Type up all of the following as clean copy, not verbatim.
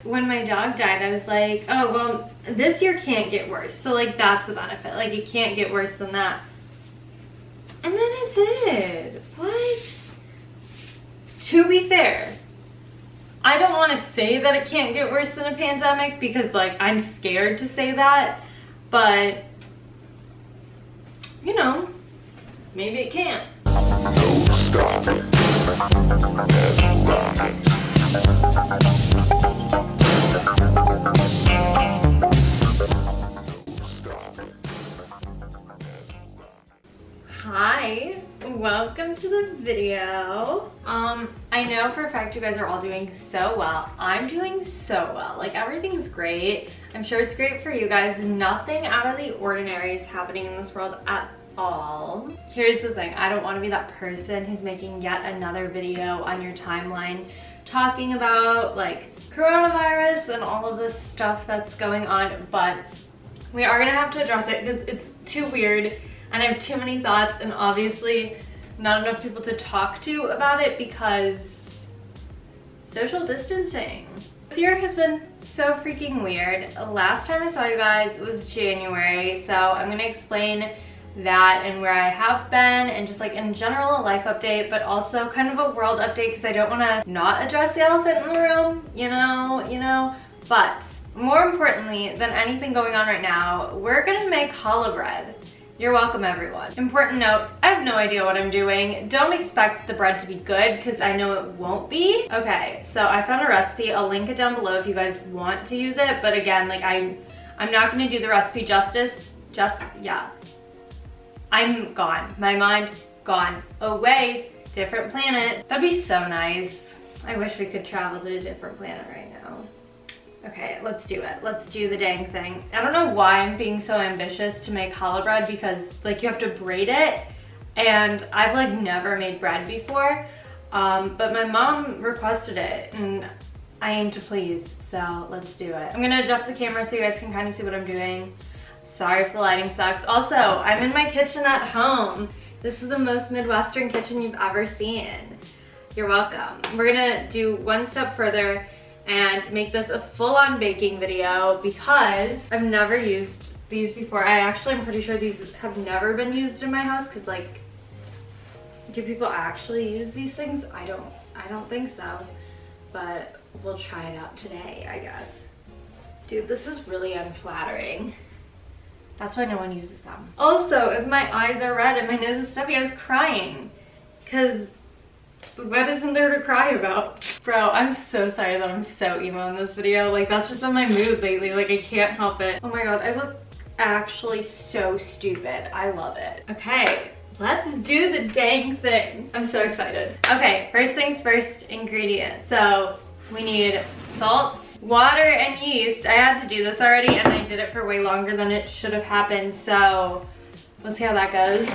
when my dog died, I was like, oh, well, this year can't get worse. So like, that's a benefit. Like, it can't get worse than that. And then it did. What? To be fair, I don't want to say that it can't get worse than a pandemic because like, I'm scared to say that, but you know, maybe it can't. No stopping. That's rocking. Hi, welcome to the video. I know for a fact you guys are all doing so well. I'm doing so well. Like, everything's great. I'm sure it's great for you guys. Nothing out of the ordinary is happening in this world at all. Here's the thing, I don't want to be that person who's making yet another video on your timeline talking about like coronavirus and all of this stuff that's going on, but we are gonna have to address it because it's too weird and I have too many thoughts, and obviously not enough people to talk to about it because social distancing. This year has been so freaking weird. Last time I saw you guys was January, so I'm gonna explain that and where I have been and just like in general a life update, but also kind of a world update because I don't want to not address the elephant in the room, you know. But more importantly than anything going on right now, we're gonna make challah bread. You're welcome, everyone. Important note, I have no idea what I'm doing. Don't expect the bread to be good because I know it won't be. Okay, so I found a recipe. I'll link it down below if you guys want to use it, but again, like I'm not gonna do the recipe justice. Yeah. I'm gone. My mind gone. Away. Different planet. That'd be so nice. I wish we could travel to a different planet right now. Okay, let's do it. Let's do the dang thing. I don't know why I'm being so ambitious to make challah bread because like you have to braid it and I've like never made bread before. But my mom requested it and I aim to please, so let's do it. I'm gonna adjust the camera so you guys can kind of see what I'm doing. Sorry if the lighting sucks. Also, I'm in my kitchen at home. This is the most Midwestern kitchen you've ever seen. You're welcome. We're gonna do one step further and make this a full-on baking video because I've never used these before. I'm pretty sure these have never been used in my house because like, do people actually use these things? I don't think so, but we'll try it out today, I guess. Dude, this is really unflattering. That's why no one uses them. Also, if my eyes are red and my nose is stuffy, I was crying. Because what isn't there to cry about? Bro, I'm so sorry that I'm so emo in this video. Like, that's just been my mood lately. Like, I can't help it. Oh my god, I look actually so stupid. I love it. Okay, let's do the dang thing. I'm so excited. Okay, first things first, ingredients. So, we need salt, water, and yeast. I had to do this already and I did it for way longer than it should have happened, so we'll see how that goes.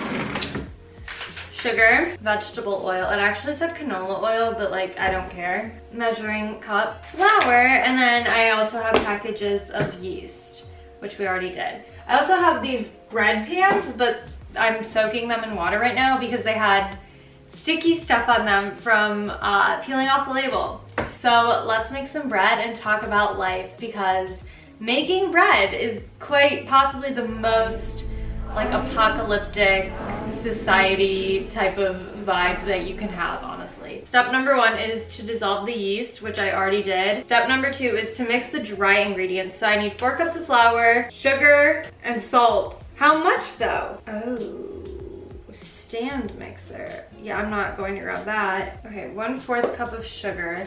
Sugar, vegetable oil. It actually said canola oil, but like, I don't care. Measuring cup, flour, and then I also have packages of yeast, which we already did. I also have these bread pans, but I'm soaking them in water right now because they had sticky stuff on them from peeling off the label. So let's make some bread and talk about life because making bread is quite possibly the most like apocalyptic society type of vibe that you can have, honestly. Step number one is to dissolve the yeast, which I already did. Step number two is to mix the dry ingredients. So I need 4 cups of flour, sugar, and salt. How much though? Oh, stand mixer. Yeah, I'm not going to grab that. Okay, 1/4 cup of sugar.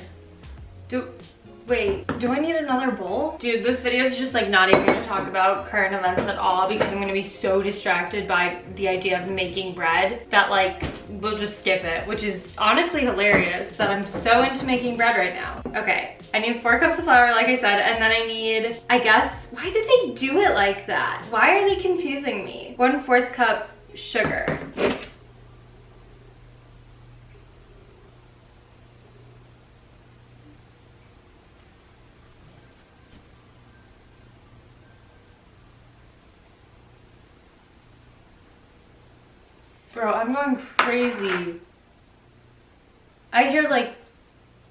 Wait, do I need another bowl? Dude, this video is just like not even gonna talk about current events at all because I'm gonna be so distracted by the idea of making bread that like, we'll just skip it, which is honestly hilarious that I'm so into making bread right now. Okay, I need 4 cups of flour, like I said, and then I need, I guess, why did they do it like that? Why are they confusing me? 1/4 cup sugar. Bro, I'm going crazy. I hear like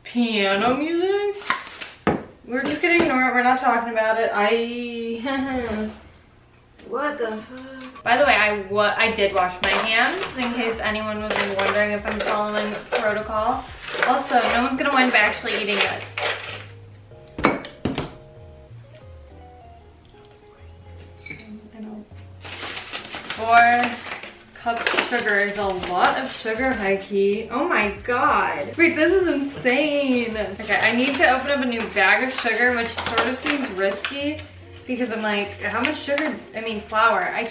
piano music. We're just gonna ignore it. We're not talking about it. What the fuck? By the way, I did wash my hands in case anyone was wondering if I'm following protocol. Also, no one's gonna wind up actually eating this. Four cups of sugar is a lot of sugar, high key. Oh my god. Wait, this is insane. Okay, I need to open up a new bag of sugar, which sort of seems risky because I'm like, how much sugar? I mean, flour. I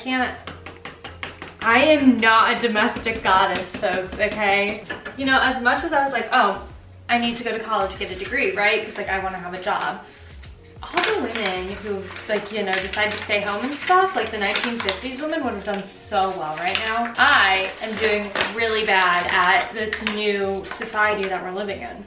am not a domestic goddess, folks, okay? You know, as much as I was like, oh, I need to go to college, get a degree, right? Because like I want to have a job. All the women who, like, you know, decide to stay home and stuff, like the 1950s women would have done so well right now. I am doing really bad at this new society that we're living in.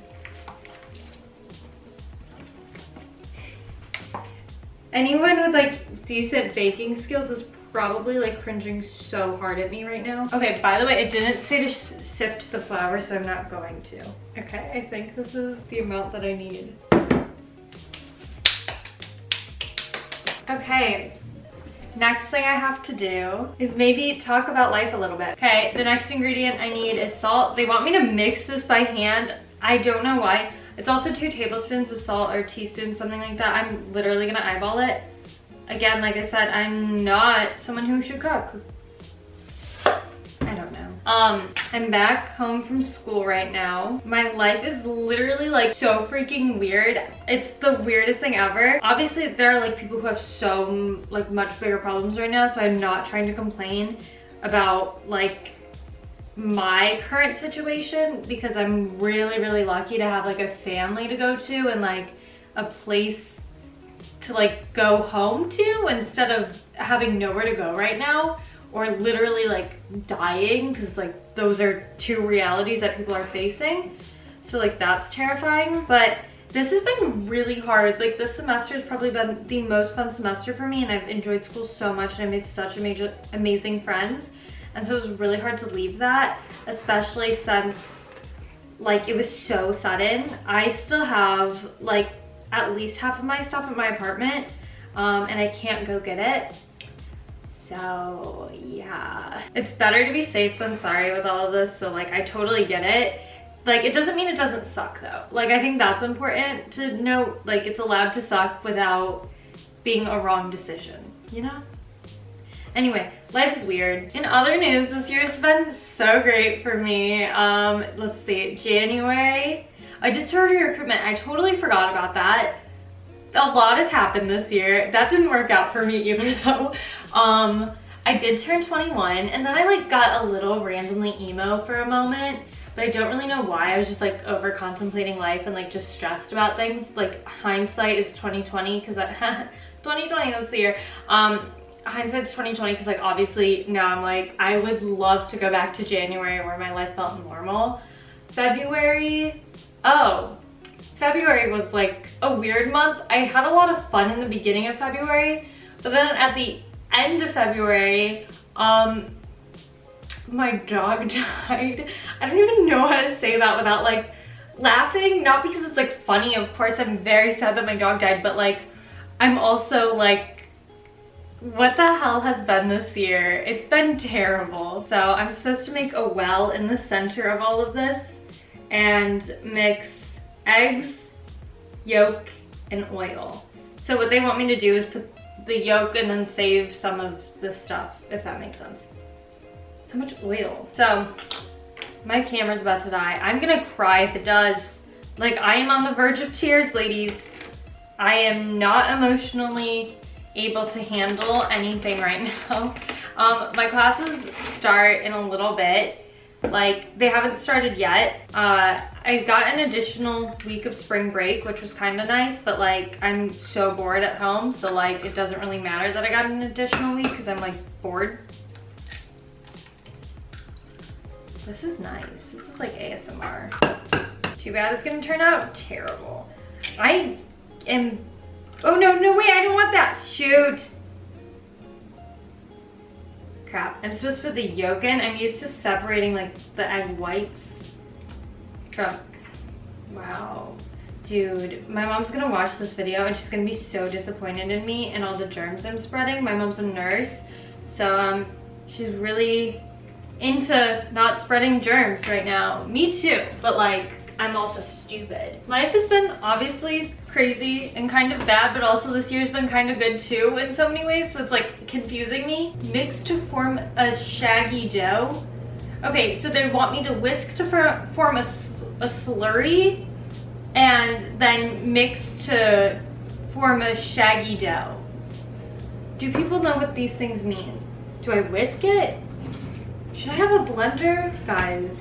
Anyone with like decent baking skills is probably like cringing so hard at me right now. Okay, by the way, it didn't say to sift the flour, so I'm not going to. Okay, I think this is the amount that I need. Okay, next thing I have to do is maybe talk about life a little bit. Okay, the next ingredient I need is salt. They want me to mix this by hand. I don't know why. It's also 2 tablespoons of salt or teaspoons, something like that. I'm literally gonna eyeball it. Again, like I said, I'm not someone who should cook. I don't know. I'm back home from school right now. My life is literally like so freaking weird. It's the weirdest thing ever. Obviously, there are like people who have so like much bigger problems right now, so I'm not trying to complain about like my current situation because I'm really, really lucky to have like a family to go to and like a place to like go home to instead of having nowhere to go right now or literally like dying, because like those are 2 realities that people are facing. So like that's terrifying. But this has been really hard. Like this semester has probably been the most fun semester for me, and I've enjoyed school so much and I made such amazing friends. And so it was really hard to leave that, especially since like it was so sudden. I still have like at least half of my stuff at my apartment, and I can't go get it. So yeah, it's better to be safe than sorry with all of this. So like I totally get it. Like it doesn't mean it doesn't suck though. Like I think that's important to note. Like it's allowed to suck without being a wrong decision, you know? Anyway, life is weird. In other news, this year's been so great for me. Let's see, January, I did sorority recruitment. I totally forgot about that. A lot has happened this year. That didn't work out for me either though. I did turn 21 and then I like got a little randomly emo for a moment, but I don't really know why. I was just like over contemplating life and like just stressed about things. Like hindsight is 2020 because 2020, that's the year. Hindsight's 2020 because like obviously now I'm like, I would love to go back to January where my life felt normal. February was like a weird month. I had a lot of fun in the beginning of February, but then at the end of February, my dog died. I don't even know how to say that without like laughing. Not because it's like funny, of course I'm very sad that my dog died, but like I'm also like, what the hell has been this year? It's been terrible. So I'm supposed to make a well in the center of all of this and mix eggs, yolk, and oil. So what they want me to do is put the yolk and then save some of the stuff, if that makes sense. How much oil? So my camera's about to die. I'm gonna cry if it does. Like I am on the verge of tears, ladies. I am not emotionally able to handle anything right now. My classes start in a little bit. Like they haven't started yet. I got an additional week of spring break, which was kind of nice, but like I'm so bored at home, so like it doesn't really matter that I got an additional week because I'm like bored. This is nice. This is like ASMR. Too bad it's gonna turn out terrible. I am, oh no, wait, I don't want that. Shoot. Crap, I'm supposed to put the yolk in. I'm used to separating like the egg whites. Wow. Dude, my mom's gonna watch this video and she's gonna be so disappointed in me and all the germs I'm spreading. My mom's a nurse, so she's really into not spreading germs right now. Me too, but like, I'm also stupid. Life has been obviously crazy and kind of bad, but also this year's been kind of good too in so many ways, so it's like confusing me. Mix to form a shaggy dough. Okay, so they want me to whisk to form a slurry and then mix to form a shaggy dough. Do people know what these things mean? Do I whisk it? Should I have a blender? Guys,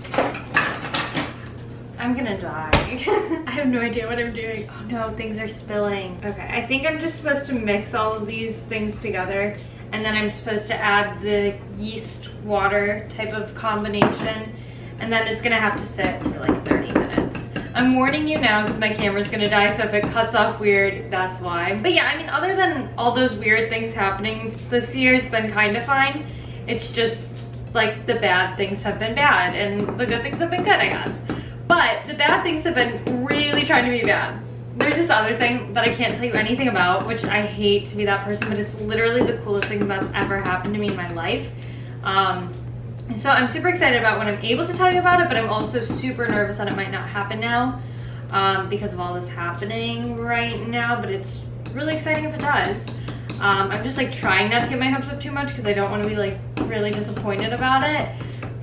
I'm gonna die. I have no idea what I'm doing. Oh no, things are spilling. Okay, I think I'm just supposed to mix all of these things together, and then I'm supposed to add the yeast water type of combination, and then it's gonna have to sit for like 30 minutes. I'm warning you now because my camera's gonna die, so if it cuts off weird, that's why. But yeah, I mean, other than all those weird things happening, this year's been kind of fine. It's just like the bad things have been bad and the good things have been good, I guess. But the bad things have been really trying to be bad. There's this other thing that I can't tell you anything about, which I hate to be that person, but it's literally the coolest thing that's ever happened to me in my life. So I'm super excited about when I'm able to tell you about it, but I'm also super nervous that it might not happen now because of all this happening right now, but it's really exciting if it does. I'm just like trying not to get my hopes up too much because I don't want to be like really disappointed about it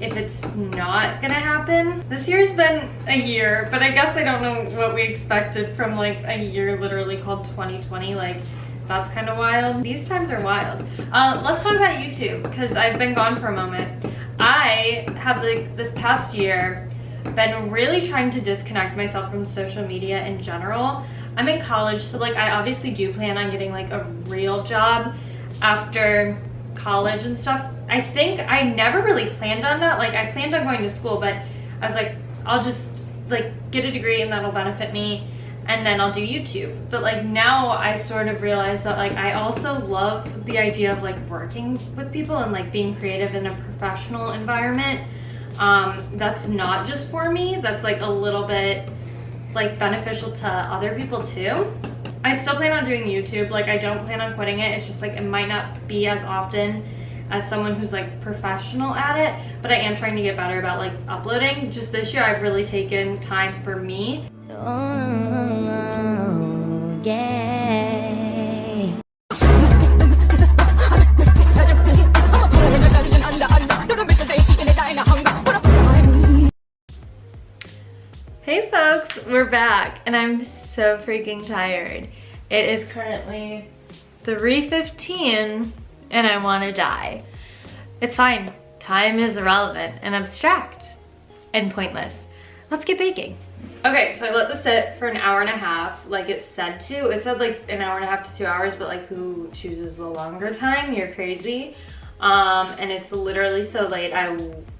if it's not gonna happen. This year's been a year, but I guess I don't know what we expected from like a year literally called 2020. Like, that's kind of wild. These times are wild. Let's talk about YouTube because I've been gone for a moment. I have like this past year been really trying to disconnect myself from social media in general. I'm in college, so like I obviously do plan on getting like a real job after college and stuff. I think I never really planned on that. Like, I planned on going to school, but I was like, I'll just like get a degree and that'll benefit me, and then I'll do YouTube. But like now I sort of realize that like I also love the idea of like working with people and like being creative in a professional environment. That's not just for me, that's like a little bit like beneficial to other people too. I still plan on doing YouTube. Like, I don't plan on quitting it. It's just like it might not be as often as someone who's like professional at it, but I am trying to get better about like uploading. Just this year I've really taken time for me. Oh, yeah. Hey folks, we're back and I'm so freaking tired. It is currently 3:15 and I want to die. It's fine. Time is irrelevant and abstract and pointless. Let's get baking. Okay, so I let this sit for an hour and a half like it said to. It said like an hour and a half to 2 hours, but like who chooses the longer time? You're crazy. And it's literally so late.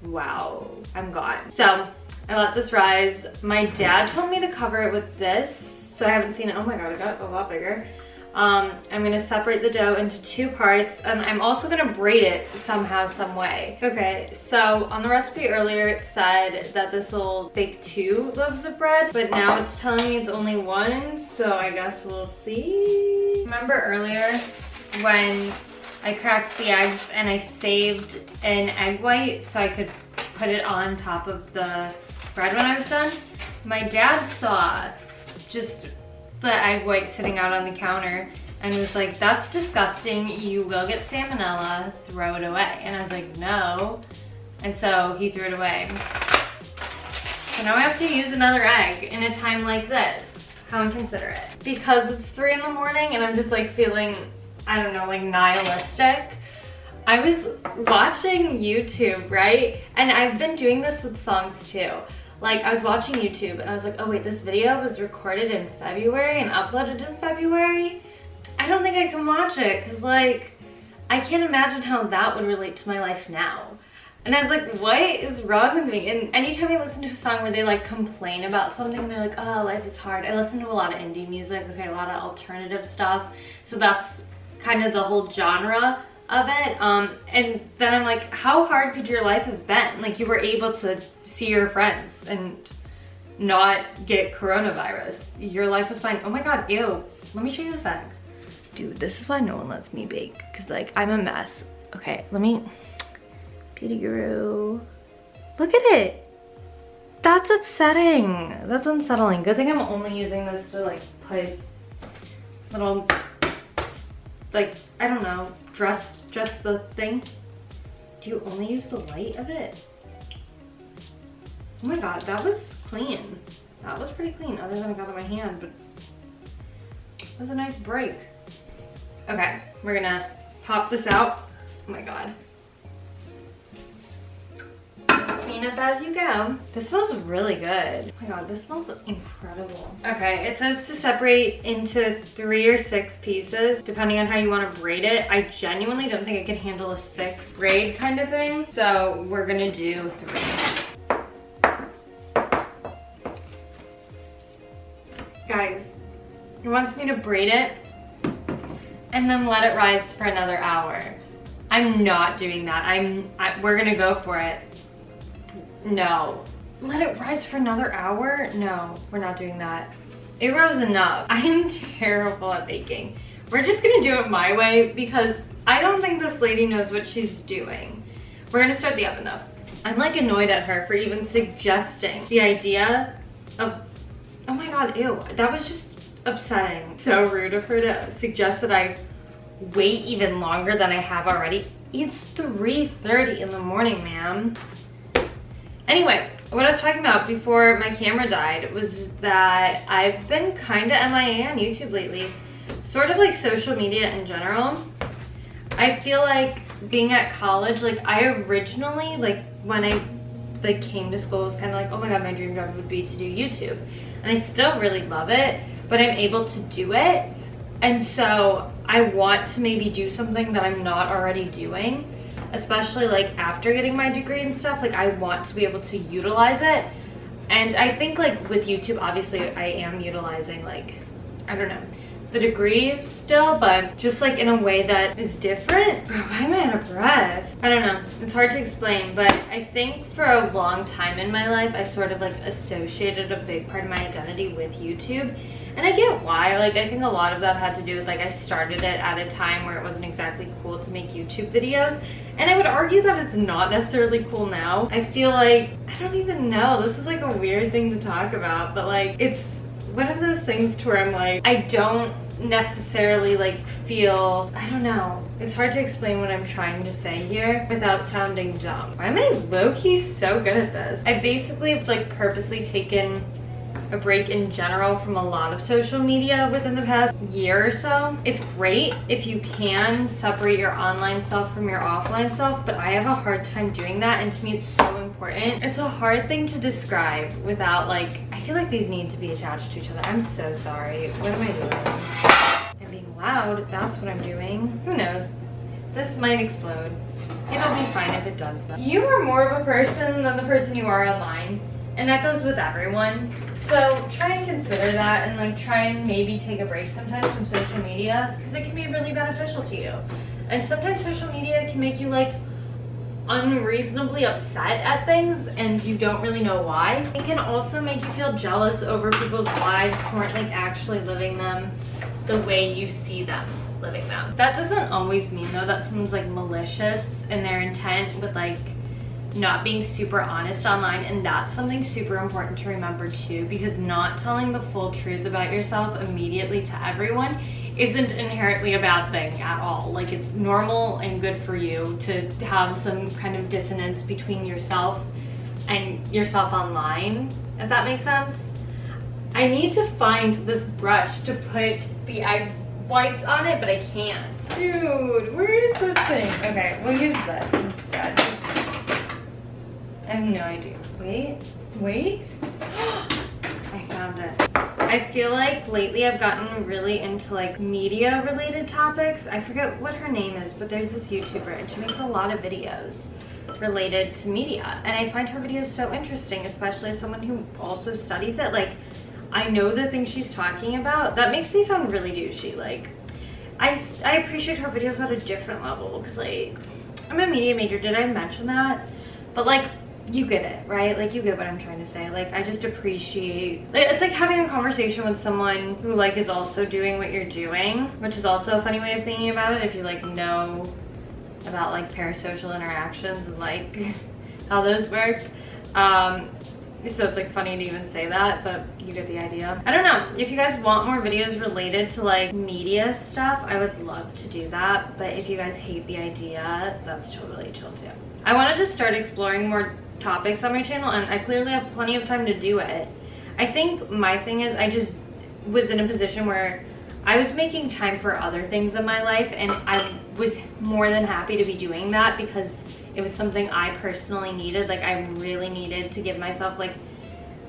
Wow, I'm gone. So I let this rise. My dad told me to cover it with this, so I haven't seen it. Oh my god, it got a lot bigger. I'm gonna separate the dough into 2 parts, and I'm also gonna braid it somehow, some way. Okay, so on the recipe earlier it said that this will bake 2 loaves of bread, but now it's telling me it's only 1, so I guess we'll see. Remember earlier when I cracked the eggs and I saved an egg white so I could put it on top of the bread when I was done? My dad saw just the egg white sitting out on the counter and was like, that's disgusting, you will get salmonella, throw it away. And I was like, no. And so he threw it away. So now I have to use another egg in a time like this. How inconsiderate. Because it's 3 in the morning and I'm just like feeling, I don't know, like nihilistic. I was watching YouTube, right? And I've been doing this with songs too. Like, I was watching YouTube and I was like, oh wait, this video was recorded in February and uploaded in February? I don't think I can watch it because like, I can't imagine how that would relate to my life now. And I was like, what is wrong with me? And anytime I listen to a song where they like complain about something, they're like, oh, life is hard. I listen to a lot of indie music, okay, a lot of alternative stuff. So that's kind of the whole genre of it. And then I'm like, how hard could your life have been? Like, you were able to see your friends and not get coronavirus. Your life was fine. Oh my God, ew. Let me show you a sec. Dude, this is why no one lets me bake, because like I'm a mess. Okay, let me, Beauty Guru. Look at it. That's upsetting. That's unsettling. Good thing I'm only using this to like put little, like, I don't know, dress the thing. Do you only use the light of it? Oh my God, that was clean. That was pretty clean, other than I got on my hand, but it was a nice break. Okay, we're gonna pop this out. Oh my God. Clean up as you go. This smells really good. Oh my God, this smells incredible. Okay, it says to separate into 3 or 6 pieces, depending on how you want to braid it. I genuinely don't think I could handle a 6 braid kind of thing, so we're gonna do 3. Guys, he wants me to braid it and then let it rise for another hour. I'm not doing that. We're gonna go for it. No. Let it rise for another hour? No, we're not doing that. It rose enough. I am terrible at baking. We're just gonna do it my way because I don't think this lady knows what she's doing. We're gonna start the oven though. I'm like annoyed at her for even suggesting the idea of, oh my God, ew. That was just upsetting. So rude of her to suggest that I wait even longer than I have already. It's 3:30 in the morning, ma'am. Anyway, what I was talking about before my camera died was that I've been kind of MIA on YouTube lately. Sort of like social media in general. I feel like being at college, like I originally, like when I like came to school, was kind of like, oh my God, my dream job would be to do YouTube. And I still really love it, but I'm able to do it. And so I want to maybe do something that I'm not already doing, especially like after getting my degree and stuff. Like I want to be able to utilize it. And I think like with YouTube, obviously I am utilizing like, I don't know, the degree still, but just like in a way that is different. Bro, why am I out of breath? I don't know, it's hard to explain, but I think for a long time in my life, I sort of like associated a big part of my identity with YouTube. And I get why. Like I think a lot of that had to do with like I started it at a time where it wasn't exactly cool to make YouTube videos. And I would argue that it's not necessarily cool now. I feel like, I don't even know, this is like a weird thing to talk about, but like it's one of those things to where I'm like, I don't necessarily like feel, I don't know. It's hard to explain what I'm trying to say here without sounding dumb. Why am I low-key so good at this? I basically have like purposely taken a break in general from a lot of social media within the past year or so. It's great if you can separate your online self from your offline self, but I have a hard time doing that, and to me it's so important. It's a hard thing to describe without like, I feel like these need to be attached to each other. I'm so sorry. What am I doing? I'm being loud. That's what I'm doing. Who knows? This might explode. It'll be fine if it does though. You are more of a person than the person you are online, and that goes with everyone. So try and consider that, and like try and maybe take a break sometimes from social media, because it can be really beneficial to you. And sometimes social media can make you like unreasonably upset at things and you don't really know why. It can also make you feel jealous over people's lives who aren't like actually living them the way you see them living them. That doesn't always mean though that someone's like malicious in their intent with like not being super honest online, and that's something super important to remember too, because not telling the full truth about yourself immediately to everyone isn't inherently a bad thing at all. Like it's normal and good for you to have some kind of dissonance between yourself and yourself online, if that makes sense. I need to find this brush to put the egg whites on it, but I can't. Dude, where is this thing? Okay, we'll use this instead. I have no idea. Wait. I found it. I feel like lately I've gotten really into like media related topics. I forget what her name is, but there's this YouTuber and she makes a lot of videos related to media. And I find her videos so interesting, especially as someone who also studies it. Like, I know the things she's talking about. That makes me sound really douchey. Like, I appreciate her videos at a different level because like, I'm a media major. Did I mention that? But like, you get it, right? Like, you get what I'm trying to say. Like, I just appreciate, it's like having a conversation with someone who like is also doing what you're doing, which is also a funny way of thinking about it if you like know about like parasocial interactions and like how those work. So it's like funny to even say that, but you get the idea. I don't know, if you guys want more videos related to like media stuff, I would love to do that. But if you guys hate the idea, that's totally chill too. I want to just start exploring more topics on my channel, and I clearly have plenty of time to do it. I think my thing is I just was in a position where I was making time for other things in my life, and I was more than happy to be doing that because it was something I personally needed. Like, I really needed to give myself like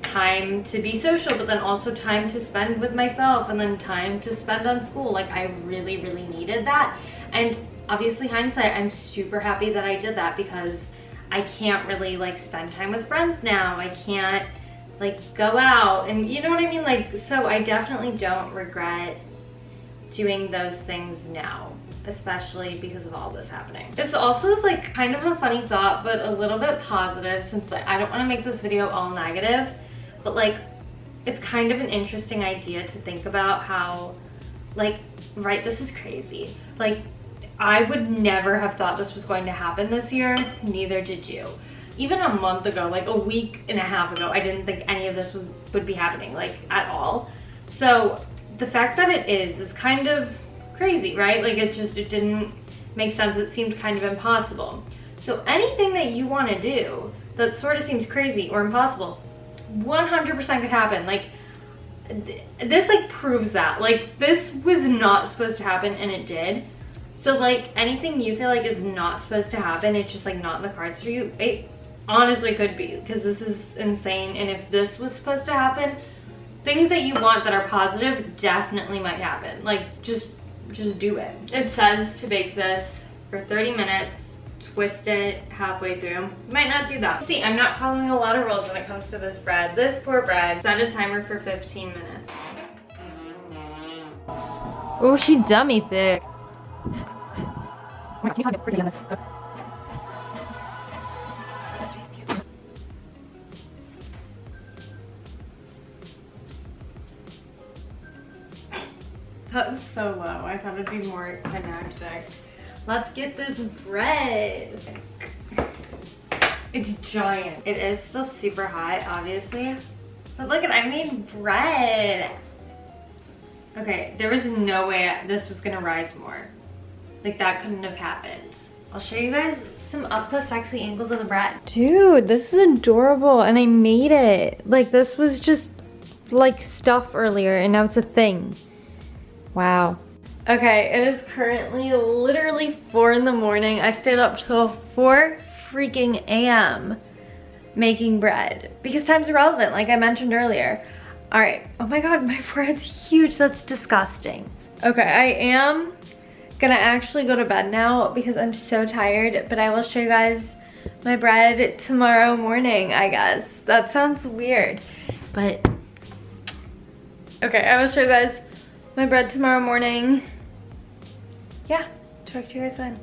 time to be social, but then also time to spend with myself, and then time to spend on school. Like, I really, really needed that. And obviously, hindsight, I'm super happy that I did that because I can't really like spend time with friends now. I can't like go out, and you know what I mean? Like, so I definitely don't regret doing those things now, especially because of all this happening. This also is like kind of a funny thought, but a little bit positive, since like I don't want to make this video all negative, but like it's kind of an interesting idea to think about how like, right, this is crazy. Like, I would never have thought this was going to happen this year, neither did you. Even a month ago, like a week and a half ago, I didn't think any of this would be happening, like, at all. So the fact that it is kind of crazy, right? Like, it didn't make sense. It seemed kind of impossible. So anything that you want to do that sort of seems crazy or impossible, 100% could happen. Like, this like proves that. Like, this was not supposed to happen, and it did. So like, anything you feel like is not supposed to happen, it's just like not in the cards for you, it honestly could be, because this is insane. And if this was supposed to happen, things that you want that are positive definitely might happen. Like, just do it. It says to bake this for 30 minutes, twist it halfway through. Might not do that. See, I'm not following a lot of rules when it comes to this bread. This poor bread. Set a timer for 15 minutes. Oh, she dummy thick. That was so low. I thought it'd be more climactic. Let's get this bread. It's giant. It is still super hot, obviously. But look at, I made bread. Okay, there was no way this was gonna rise more. Like, that couldn't have happened. I'll show you guys some up close sexy angles of the bread. Dude, this is adorable, and I made it. Like, this was just like stuff earlier, and now it's a thing. Wow. Okay, it is currently literally 4 in the morning. I stayed up till 4 freaking a.m. making bread because time's irrelevant, like I mentioned earlier. All right, oh my God, my bread's huge. That's disgusting. Okay, I am gonna actually go to bed now because I'm so tired, but I will show you guys my bread tomorrow morning, I guess. That sounds weird, but okay, I will show you guys my bread tomorrow morning. Yeah, talk to you guys then.